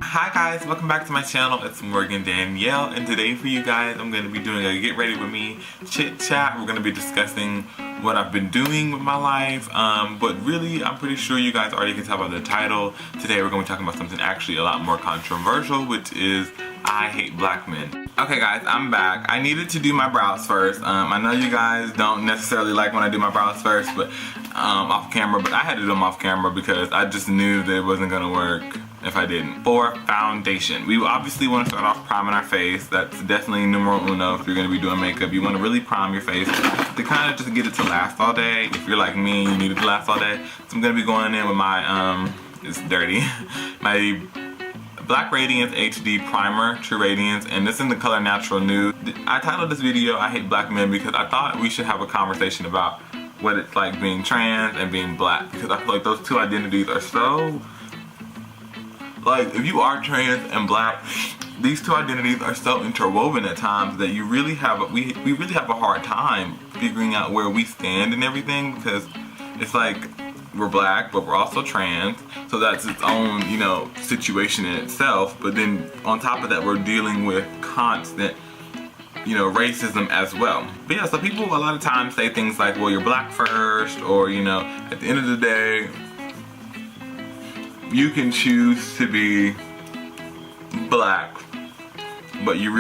Hi guys, welcome back to my channel. It's Morgan Danielle, and today for you guys I'm going to be doing a get ready with me chit chat. We're going to be discussing what I've been doing with my life, but really I'm pretty sure you guys already can tell by the title. Today we're going to be talking about something actually a lot more controversial, which is I hate black men. Okay guys, I'm back. I needed to do my brows first. I know you guys don't necessarily like when I do my brows first, but off camera, but I had to do them off camera because I just knew that it wasn't going to work if I didn't. For foundation, we obviously want to start off priming our face. That's definitely numero uno if you're going to be doing makeup. You want to really prime your face to kind of just get it to last all day. If you're like me, you need it to last all day. So I'm going to be going in with my, it's dirty, my Black Radiance HD Primer, True Radiance, and this is in the color Natural Nude. I titled this video, I Hate Black Men, because I thought we should have a conversation about what it's like being trans and being black, because I feel like those two identities are so, like, if you are trans and black, these two identities are so interwoven at times that you really have, we really have a hard time figuring out where we stand and everything, because it's like, we're black, but we're also trans, so that's its own, you know, situation in itself. But then on top of that, we're dealing with constant, you know, racism as well. But yeah, so people a lot of times say things like, well, you're black first, or, you know, at the end of the day, you can choose to be black, but you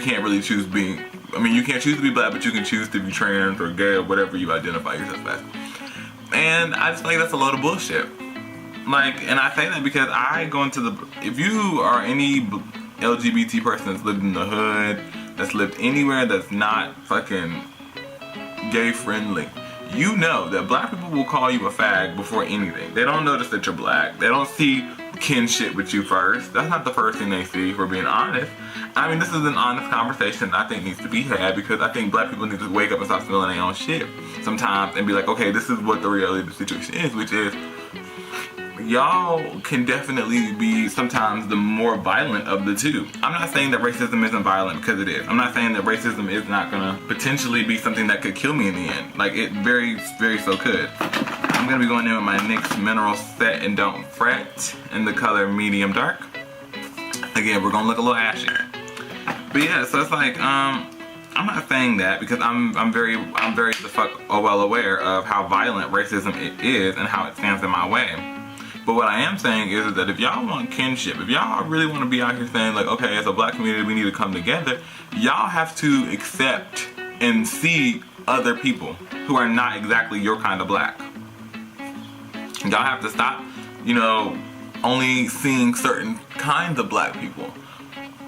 can't really choose being, I mean, you can't choose to be black, but you can choose to be trans or gay or whatever you identify yourself as. And I just feel like that's a load of bullshit. Like, and I say that because I go into the, if you are any LGBT person that's lived in the hood, that's lived anywhere that's not fucking gay friendly, you know that black people will call you a fag before anything. They don't notice that you're black. They don't see kinship with you first. That's not the first thing they see, if we're being honest. I mean, this is an honest conversation I think needs to be had, because I think black people need to wake up and stop smelling their own shit sometimes and be like, okay, this is what the reality of the situation is, which is y'all can definitely be sometimes the more violent of the two. I'm not saying that racism isn't violent, because it is. I'm not saying that racism is not gonna potentially be something that could kill me in the end. Like, it very, very so could. I'm gonna be going in with my NYX Mineral Set and Don't Fret in the color Medium Dark. Again, we're gonna look a little ashy. But yeah, so it's like, I'm not saying that because I'm very well aware of how violent racism it is and how it stands in my way. But what I am saying is that if y'all want kinship, if y'all really want to be out here saying like, okay, as a black community we need to come together, y'all have to accept and see other people who are not exactly your kind of black. Y'all have to stop, you know, only seeing certain kinds of black people.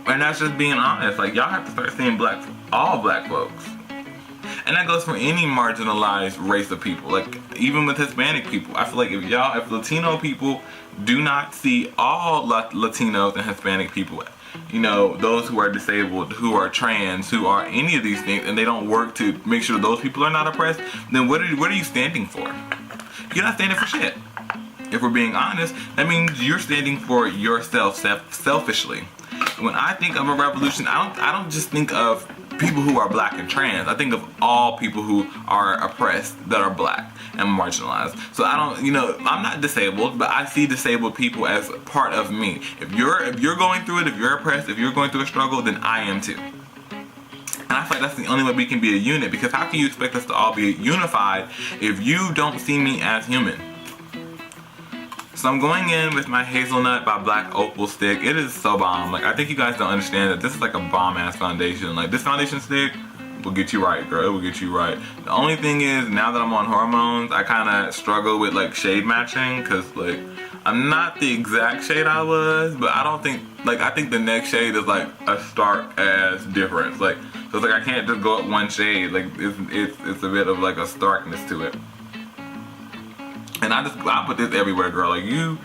And that's just being honest. Like, y'all have to start seeing all black folks. And that goes for any marginalized race of people. Like, even with Hispanic people. I feel like if Latino people do not see all Latinos and Hispanic people, you know, those who are disabled, who are trans, who are any of these things, and they don't work to make sure those people are not oppressed, then what are you standing for? You're not standing for shit. If we're being honest, that means you're standing for yourself selfishly. When I think of a revolution, I don't just think of people who are black and trans. I think of all people who are oppressed that are black and marginalized. So I don't, you know, I'm not disabled, but I see disabled people as part of me. If you're going through it, if you're oppressed, if you're going through a struggle, then I am too. And I feel like that's the only way we can be a unit, because how can you expect us to all be unified if you don't see me as human? So I'm going in with my Hazelnut by Black Opal stick. It is so bomb. Like, I think you guys don't understand that this is like a bomb ass foundation. Like, this foundation stick will get you right, girl. It will get you right. The only thing is, now that I'm on hormones, I kind of struggle with like shade matching, because like I'm not the exact shade I was, but I don't think, like, I think the next shade is like a stark ass difference. Like, so it's like I can't just go up one shade. Like, it's a bit of like a starkness to it. And I put this everywhere, girl. Like, you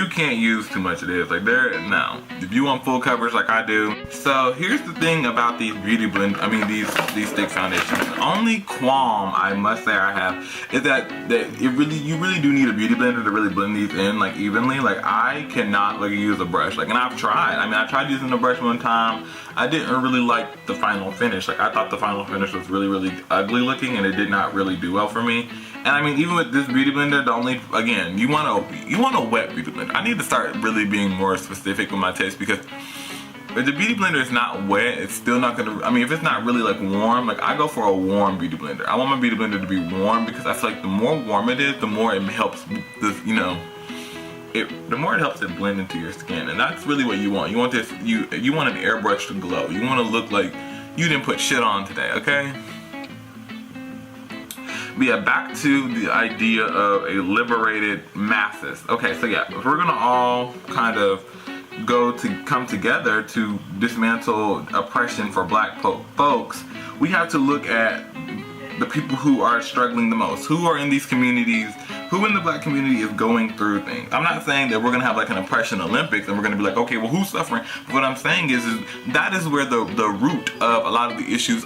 can't use too much of this. Like, no. If you want full coverage like I do. So here's the thing about these these stick foundations. The only qualm I must say I have is that you really do need a beauty blender to really blend these in like evenly. Like, I cannot like use a brush. Like, and I've tried. I mean, I tried using a brush one time. I didn't really like the final finish. Like, I thought the final finish was really, really ugly looking, and it did not really do well for me. And I mean, even with this beauty blender, again, you want a wet beauty blender. I need to start really being more specific with my taste, because if the beauty blender is not wet, it's still not gonna, I mean, if it's not really like warm, like I go for a warm beauty blender. I want my beauty blender to be warm, because I feel like the more warm it is, the more it helps this, you know, the more it helps it blend into your skin. And that's really what you want. You want this, you want an airbrushed glow. You want to look like you didn't put shit on today, okay? But yeah, back to the idea of a liberated masses. Okay, so yeah, if we're gonna all kind of come together to dismantle oppression for black folks, we have to look at the people who are struggling the most, who are in these communities, who in the black community is going through things. I'm not saying that we're gonna have like an oppression Olympics and we're gonna be like, okay, well, who's suffering? What I'm saying is that is where the root of a lot of the issues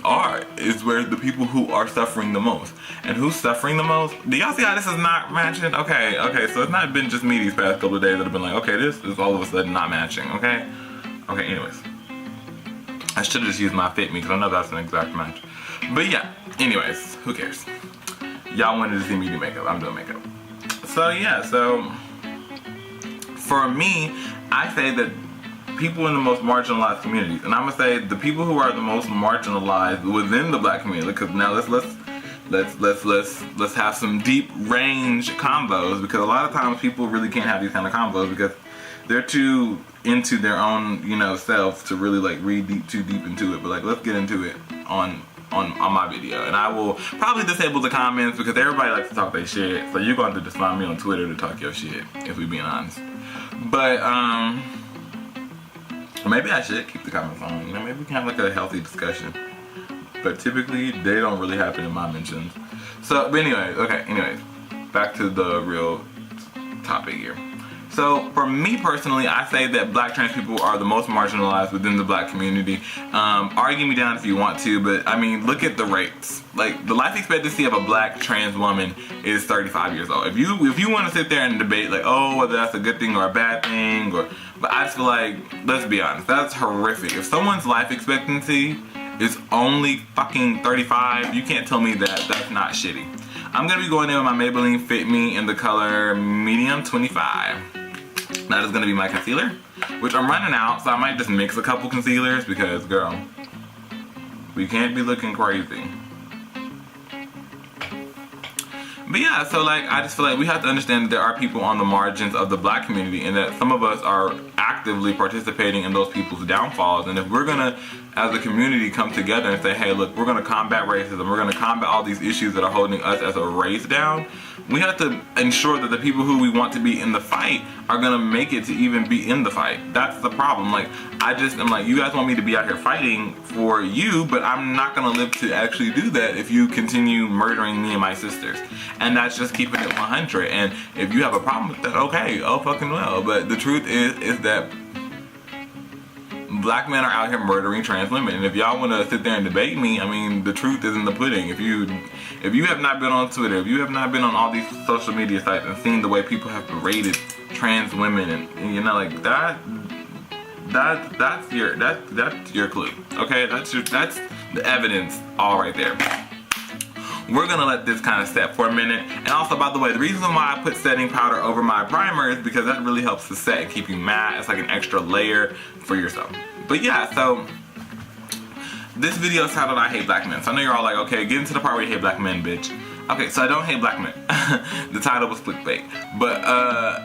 is where the people who are suffering the most. And who's suffering the most? Do y'all see how this is not matching? Okay, so it's not been just me these past couple of days that have been like, okay, this is all of a sudden not matching, okay? Okay, anyways. I should have just used my Fit Me, because I know that's an exact match. But yeah, anyways, who cares? Y'all wanted to see me do makeup, I'm doing makeup. So yeah, so for me, I say that people in the most marginalized communities, and I'm gonna say the people who are the most marginalized within the black community, because now let's have some deep range combos, because a lot of times people really can't have these kind of combos because they're too into their own, you know, self to really like read too deep into it. But like, let's get into it on my video, and I will probably disable the comments because everybody likes to talk their shit. So you're going to just find me on Twitter to talk your shit, if we being honest. But maybe I should keep the comments on. You know, maybe we can have like a healthy discussion. But typically they don't really happen in my mentions. So, but anyways, back to the real topic here. So for me personally, I say that black trans people are the most marginalized within the black community. Argue me down if you want to, but I mean, look at the rates. Like, the life expectancy of a black trans woman is 35 years old. If you want to sit there and debate like, oh, whether that's a good thing or a bad thing, but I just feel like, let's be honest, that's horrific. If someone's life expectancy is only fucking 35, you can't tell me that that's not shitty. I'm gonna be going in with my Maybelline Fit Me in the color medium 25. That is gonna be my concealer, which I'm running out, so I might just mix a couple concealers because, girl, we can't be looking crazy. But yeah, so like, I just feel like we have to understand that there are people on the margins of the black community, and that some of us are actively participating in those people's downfalls. And if we're gonna, as a community, come together and say, hey, look, we're gonna combat racism, we're gonna combat all these issues that are holding us as a race down, we have to ensure that the people who we want to be in the fight are gonna make it to even be in the fight. That's the problem. Like, I'm like, you guys want me to be out here fighting for you, but I'm not gonna live to actually do that if you continue murdering me and my sisters. And that's just keeping it 100. And if you have a problem with that, okay, oh fucking well. But the truth is that black men are out here murdering trans women. And if y'all want to sit there and debate me, I mean, the truth is in the pudding. If you have not been on Twitter, if you have not been on all these social media sites and seen the way people have berated trans women, and you know, like that's your clue. Okay, that's the evidence all right there. We're gonna let this kind of set for a minute. And also, by the way, the reason why I put setting powder over my primer is because that really helps to set and keep you matte. It's like an extra layer for yourself. But yeah, so this video is titled I Hate Black Men. So I know you're all like, okay, get into the part where you hate black men, bitch. Okay, so I don't hate black men. The title was clickbait. But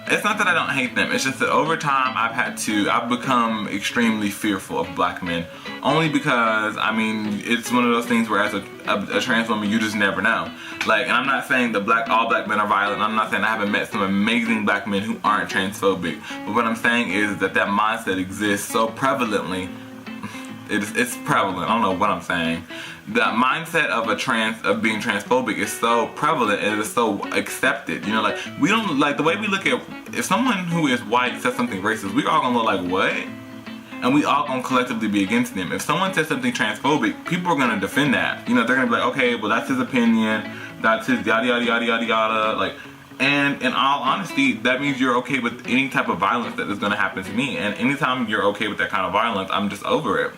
it's not that I don't hate them. It's just that over time I've become extremely fearful of black men. Only because, I mean, it's one of those things where as a trans woman, you just never know. Like, and I'm not saying that all black men are violent. I'm not saying I haven't met some amazing black men who aren't transphobic. But what I'm saying is that mindset exists so prevalently. It's prevalent. I don't know what I'm saying. The mindset of being transphobic is so prevalent and it is so accepted. You know, like, we don't, like, the way we look at, if someone who is white says something racist, we all gonna look like, what? And we all gonna collectively be against them. If someone says something transphobic, people are gonna defend that. You know, they're gonna be like, okay, well, that's his opinion, that's his yada yada yada yada yada. Like, and in all honesty, that means you're okay with any type of violence that is gonna happen to me. And anytime you're okay with that kind of violence, I'm just over it.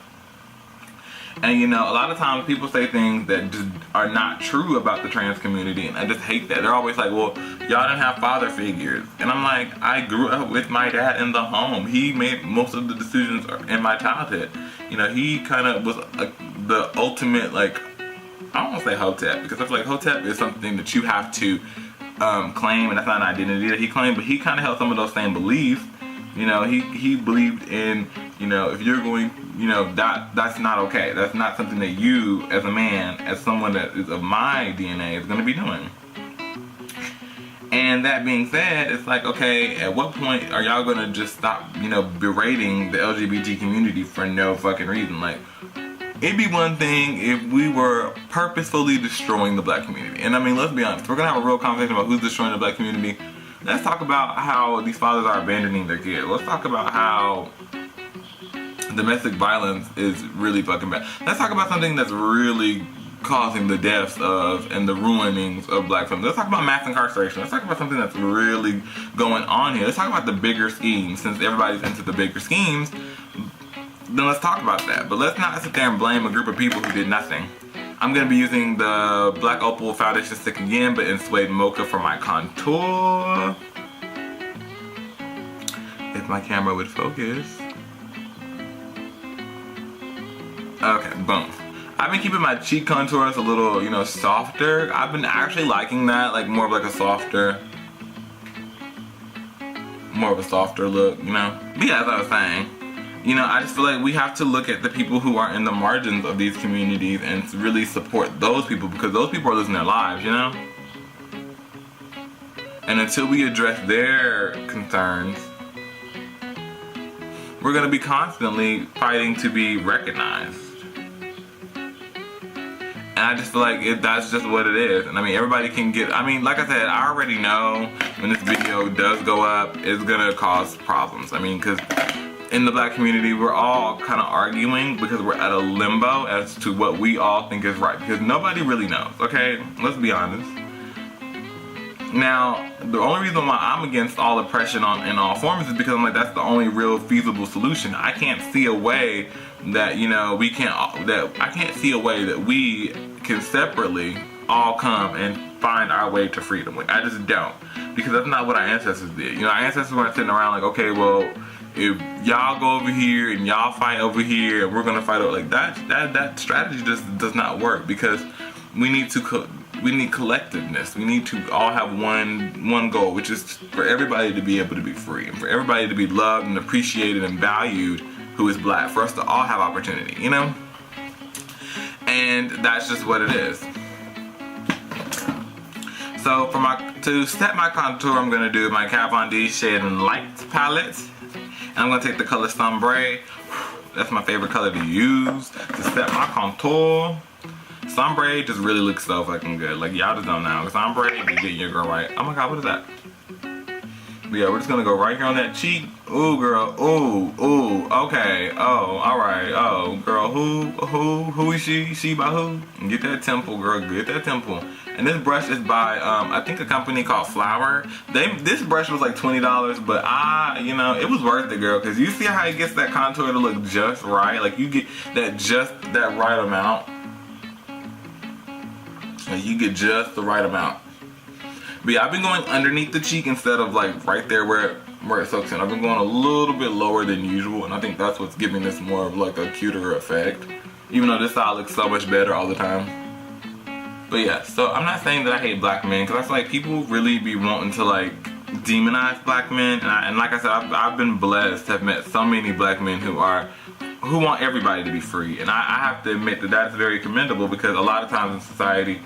And you know, a lot of times people say things that just are not true about the trans community, and I just hate that. They're always like, well, y'all didn't have father figures. And I'm like, I grew up with my dad in the home. He made most of the decisions in my childhood. You know, he kind of was the ultimate, like, I don't want to say hotep, because I feel like hotep is something that you have to claim, and that's not an identity that he claimed, but he kind of held some of those same beliefs. You know, he believed in, you know, if you're going, you know, that's not okay. That's not something that you, as a man, as someone that is of my DNA, is going to be doing. And that being said, it's like, okay, at what point are y'all going to just stop, you know, berating the LGBT community for no fucking reason? Like, it'd be one thing if we were purposefully destroying the black community. And I mean, let's be honest, we're going to have a real conversation about who's destroying the black community. Let's talk about how these fathers are abandoning their kids. Let's talk about how domestic violence is really fucking bad. Let's talk about something that's really causing the deaths of and the ruinings of black families. Let's talk about mass incarceration. Let's talk about something that's really going on here. Let's talk about the bigger schemes. Since everybody's into the bigger schemes, then let's talk about that. But let's not sit there and blame a group of people who did nothing. I'm going to be using the Black Opal Foundation Stick again, but in Suede Mocha for my contour. If my camera would focus. Okay, boom. I've been keeping my cheek contours a little, you know, softer. I've been actually liking that, like more of like a softer look, you know? But yeah, as I was saying, you know, I just feel like we have to look at the people who are in the margins of these communities and really support those people, because those people are losing their lives, you know? And until we address their concerns, we're going to be constantly fighting to be recognized. And I just feel like that's just what it is. And I mean, everybody can get, I mean, like I said, I already know when this video does go up, it's going to cause problems. I mean, because in the black community, we're all kind of arguing because we're at a limbo as to what we all think is right, because nobody really knows, okay? Let's be honest. Now, the only reason why I'm against all oppression in all forms is because I'm like, that's the only real feasible solution. I can't see a way that, you know, I can't see a way that we can separately all come and find our way to freedom. Like, I just don't, because that's not what our ancestors did. You know, our ancestors weren't sitting around like, okay, well, if y'all go over here and y'all fight over here and we're gonna fight over, like, that strategy just does not work, because we need collectiveness. We need to all have one goal, which is for everybody to be able to be free, and for everybody to be loved and appreciated and valued who is black, for us to all have opportunity, you know? And that's just what it is. So to set my contour, I'm gonna do my Kat Von D Shade and Light palette. And I'm gonna take the color Sombre. That's my favorite color to use to set my contour. Sombre just really looks so fucking good. Like, y'all just don't know. Sombre, you get your girl right. Oh my god, what is that? But yeah, we're just gonna go right here on that cheek. Ooh, girl. Ooh. Okay. Oh, alright. Oh, girl. Who is she? She by who? Get that temple, girl. Get that temple. And this brush is by, I think a company called Flower. This brush was like $20, but you know, it was worth it, girl. Because you see how it gets that contour to look just right? Like, you get that right amount. Like, you get just the right amount. But yeah, I've been going underneath the cheek instead of like right there where it soaks in. I've been going a little bit lower than usual, and I think that's what's giving this more of like a cuter effect. Even though this side looks so much better all the time. But yeah, so I'm not saying that I hate black men, because I feel like people really be wanting to like demonize black men. And like I said, I've been blessed to have met so many black men who want everybody to be free. And I have to admit that that's very commendable, because a lot of times in society,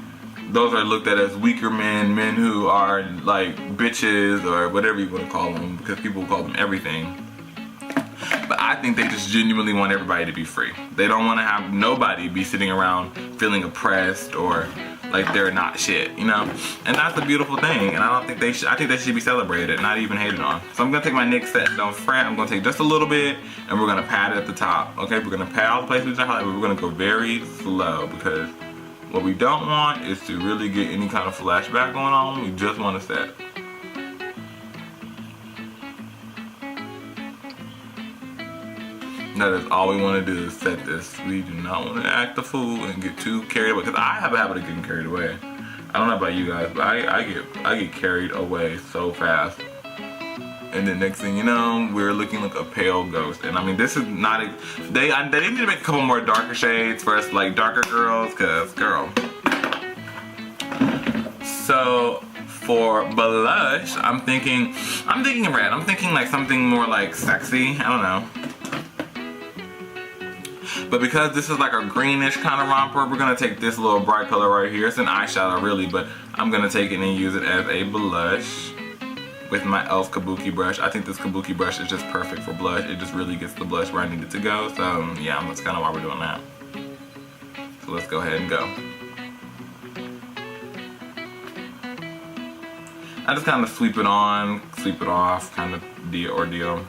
those are looked at as weaker men who are like bitches or whatever you want to call them, because people call them everything. But I think they just genuinely want everybody to be free. They don't want to have nobody be sitting around feeling oppressed or like they're not shit, you know? And that's a beautiful thing, and I think they should be celebrated, not even hated on. So I'm gonna take my NYX set, don't fret. I'm gonna take just a little bit, and we're gonna pat it at the top. Okay, we're gonna pat all the places I highlight, but we're gonna go very slow, because what we don't want is to really get any kind of flashback going on. We just want to set. That is all we want to do is set this. We do not want to act a fool and get too carried away. Because I have a habit of getting carried away. I don't know about you guys, but I get carried away so fast. And then next thing you know, we're looking like a pale ghost. And I mean, this is not a, they need to make a couple more darker shades for us, like darker girls, cause girl. So for blush, I'm thinking red. I'm thinking like something more like sexy. I don't know. But because this is like a greenish kind of romper, we're gonna take this little bright color right here. It's an eyeshadow really, but I'm gonna take it and use it as a blush with my e.l.f. kabuki brush. I think this kabuki brush is just perfect for blush. It just really gets the blush where I need it to go. So yeah, that's kind of why we're doing that. So let's go ahead and go. I just kind of sweep it on, sweep it off, kind of ordeal.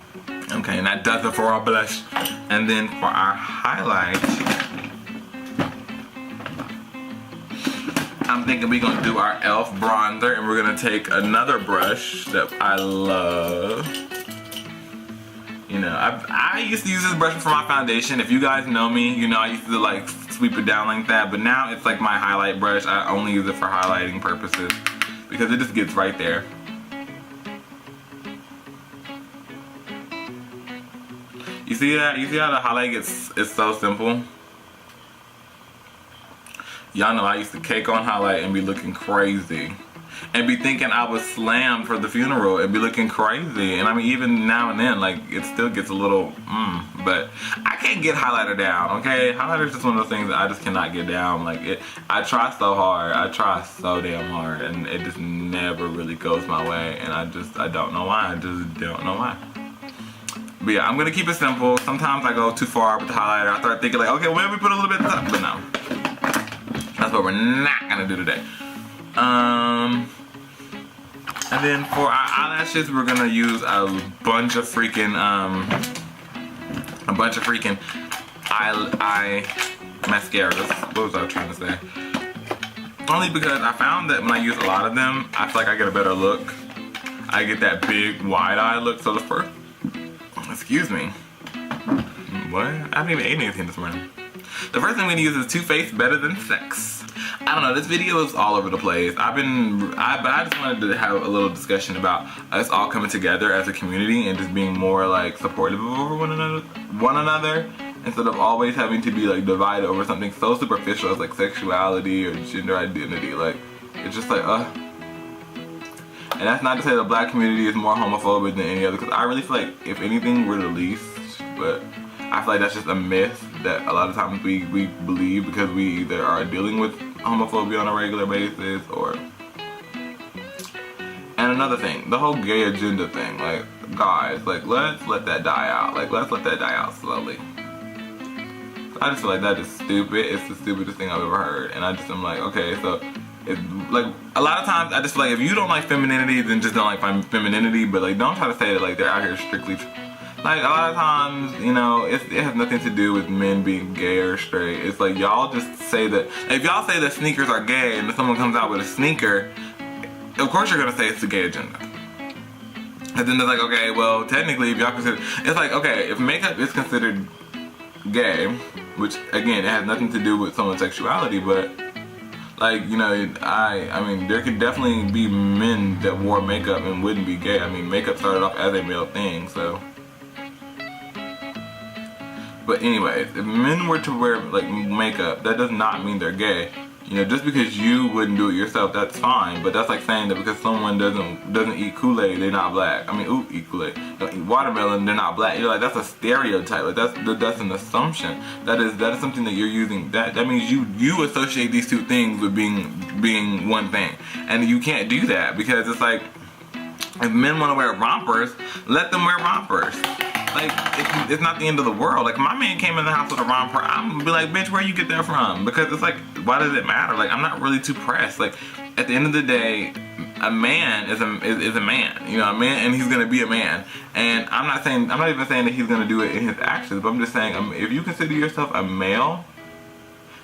Okay, and that does it for our blush. And then for our highlight, I'm thinking we're gonna do our e.l.f. bronzer, and we're gonna take another brush that I love. You know, I used to use this brush for my foundation. If you guys know me, you know I used to like sweep it down like that, but now it's like my highlight brush. I only use it for highlighting purposes because it just gets right there. You see that? You see how the highlight it's so simple? Y'all know I used to cake on highlight and be looking crazy. And be thinking I was slammed for the funeral and be looking crazy. And I mean, even now and then, like, it still gets a little, but I can't get highlighter down, okay? Highlighter is just one of those things that I just cannot get down. Like, I try so hard. I try so damn hard. And it just never really goes my way. And I don't know why. I just don't know why. But yeah, I'm gonna keep it simple. Sometimes I go too far with the highlighter. I start thinking like, okay, well, we put a little bit of top, but no. That's what we're not gonna do today. And then for our eyelashes, we're gonna use a bunch of freaking eye mascaras. What was I trying to say? Only because I found that when I use a lot of them, I feel like I get a better look. I get that big wide eye look. So the first, excuse me. What? I haven't even ate anything this morning. The first thing I'm gonna use is Too Faced Better Than Sex. I don't know, this video is all over the place. I just wanted to have a little discussion about us all coming together as a community and just being more like supportive of one another instead of always having to be like divided over something so superficial as like sexuality or gender identity. Like, it's just like, And that's not to say the black community is more homophobic than any other, because I really feel like if anything we're the least, but I feel like that's just a myth that a lot of times we believe because we either are dealing with homophobia on a regular basis or... And another thing, the whole gay agenda thing, like, guys, like, let's let that die out. Like, let's let that die out slowly. I just feel like that is stupid. It's the stupidest thing I've ever heard. And I'm like, okay, so... It's like, a lot of times I just feel like if you don't like femininity, then just don't like femininity, but like don't try to say that like they're out here strictly... Like, a lot of times, you know, it has nothing to do with men being gay or straight. It's like, y'all just say that, if y'all say that sneakers are gay and if someone comes out with a sneaker, of course you're gonna say it's the gay agenda. And then they're like, okay, well, technically, if y'all consider, it's like, okay, if makeup is considered gay, which, again, it has nothing to do with someone's sexuality, but, like, you know, I mean, there could definitely be men that wore makeup and wouldn't be gay. I mean, makeup started off as a male thing, so... But anyways, if men were to wear like makeup, that does not mean they're gay. You know, just because you wouldn't do it yourself, that's fine. But that's like saying that because someone doesn't eat Kool-Aid, they're not black. I mean, eat Kool-Aid. Don't eat watermelon, they're not black. You're like, that's a stereotype. Like that's an assumption. That is something that you're using. That means you associate these two things with being one thing, and you can't do that because it's like if men want to wear rompers, let them wear rompers. Like, it's not the end of the world. Like, my man came in the house with a romper, I'm gonna be like, bitch, where you get that from? Because it's like, why does it matter? Like, I'm not really too pressed. Like, at the end of the day, a man is a man. You know, a man, and he's gonna be a man. And I'm not even saying that he's gonna do it in his actions, but I'm just saying, if you consider yourself a male,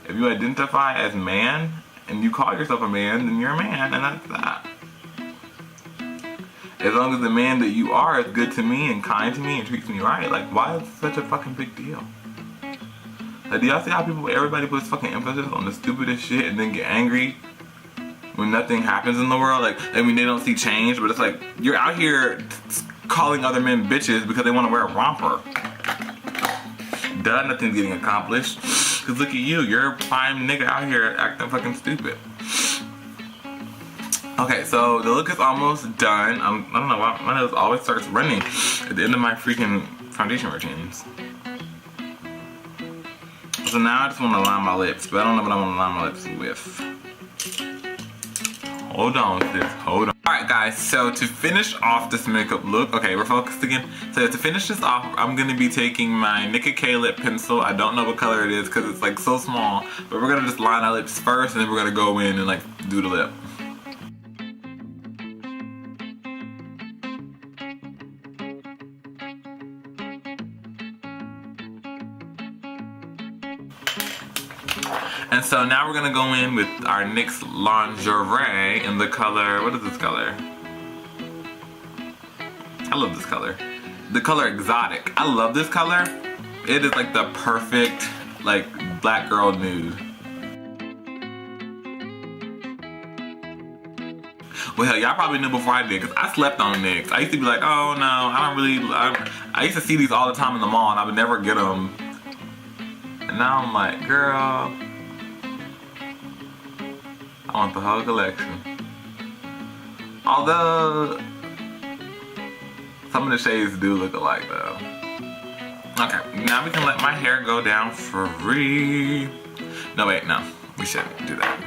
if you identify as man, and you call yourself a man, then you're a man, and that's that. As long as the man that you are is good to me and kind to me and treats me right, like, why is it such a fucking big deal? Like, do y'all see how everybody puts fucking emphasis on the stupidest shit and then get angry when nothing happens in the world? Like, I mean, they don't see change, but it's like, you're out here calling other men bitches because they want to wear a romper. Duh, nothing's getting accomplished. Cause look at you, you're a prime nigga out here acting fucking stupid. Okay, so the look is almost done. I don't know why my nose always starts running at the end of my freaking foundation routines. So now I just want to line my lips, but I don't know what I want to line my lips with. Hold on, sis, hold on. Alright guys, so to finish off this makeup look, okay, we're focused again. So to finish this off, I'm going to be taking my Nicka K lip pencil. I don't know what color it is because it's like so small, but we're going to just line our lips first and then we're going to go in and like do the lip. And so now we're gonna go in with our NYX lingerie in the color, what is this color? I love this color. The color Exotic. I love this color. It is like the perfect, like, black girl nude. Well, hell, y'all probably knew before I did, because I slept on NYX. I used to be like, oh no, I used to see these all the time in the mall and I would never get them. And now I'm like, girl, I want the whole collection. Although, some of the shades do look alike though. Okay, now we can let my hair go down free. No, wait, no, we shouldn't do that.